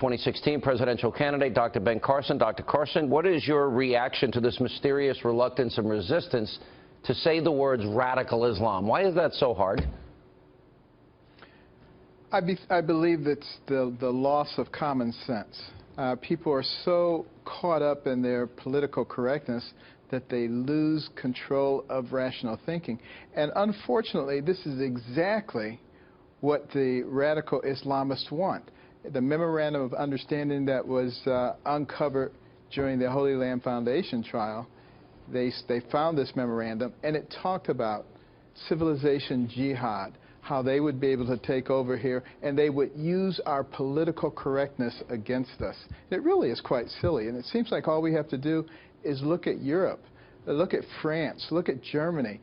2016 presidential candidate, Dr. Ben Carson. Dr. Carson, what is your reaction to this mysterious reluctance and resistance to say the words radical Islam? Why is that so hard? I believe it's the loss of common sense. People are so caught up in their political correctness that they lose control of rational thinking. And unfortunately, this is exactly what the radical Islamists want. The Memorandum of Understanding that was uncovered during the Holy Land Foundation trial, they found this memorandum, and it talked about civilization jihad, how they would be able to take over here, and they would use our political correctness against us. It really is quite silly, and it seems like all we have to do is look at Europe, look at France, look at Germany.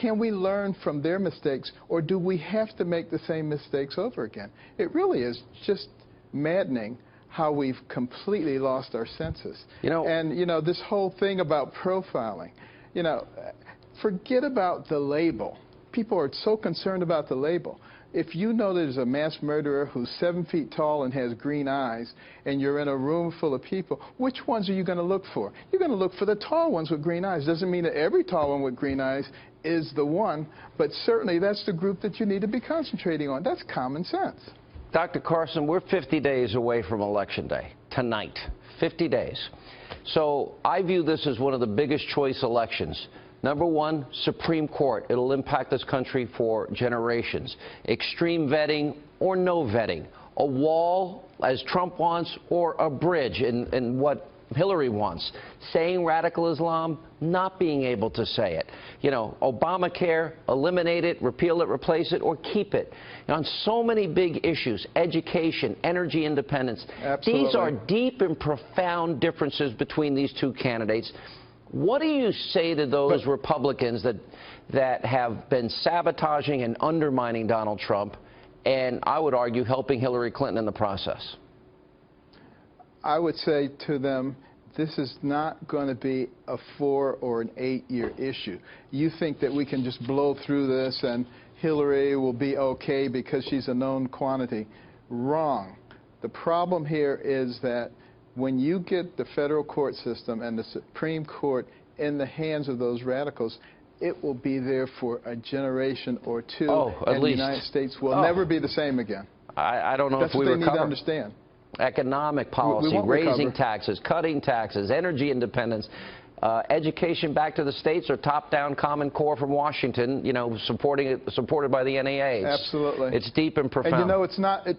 Can we learn from their mistakes, or do we have to make the same mistakes over again? It really is just maddening how we've completely lost our senses. And, this whole thing about profiling, forget about the label. People are so concerned about the label. If you know there's a mass murderer who's 7 feet tall and has green eyes, and you're in a room full of people, which ones are you going to look for? You're going to look for the tall ones with green eyes. Doesn't mean that every tall one with green eyes is the one, but certainly that's the group that you need to be concentrating on. That's common sense. Dr. Carson, we're 50 days away from Election Day, tonight, 50 days. So I view this as one of the biggest choice elections. Number one, Supreme Court. It'll impact this country for generations. Extreme vetting or no vetting. A wall, as Trump wants, or a bridge in what Hillary wants. Saying radical Islam, not being able to say it. Obamacare, eliminate it, repeal it, replace it, or keep it. On so many big issues, education, energy independence. Absolutely. These are deep and profound differences between these two candidates. What do you say to those Republicans that have been sabotaging and undermining Donald Trump, and I would argue helping Hillary Clinton in the process? I would say to them, this is not going to be a 4 or an 8-year issue. You think that we can just blow through this and Hillary will be okay because she's a known quantity. Wrong. The problem here is that when you get the federal court system and the Supreme Court in the hands of those radicals, it will be there for a generation or two, and the United States will never be the same again. I don't know if we recover. That's what they need to understand. Economic policy, raising taxes, cutting taxes, energy independence, education back to the states, or top-down Common Core from Washington, supported by the NEA. Absolutely. It's deep and profound. And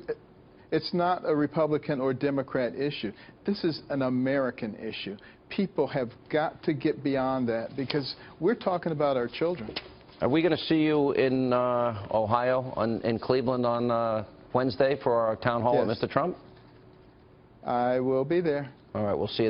it's not a Republican or Democrat issue. This is an American issue. People have got to get beyond that because we're talking about our children. Are we going to see you in Ohio, in Cleveland on Wednesday for our town hall with Mr. Trump? I will be there. All right, we'll see you there.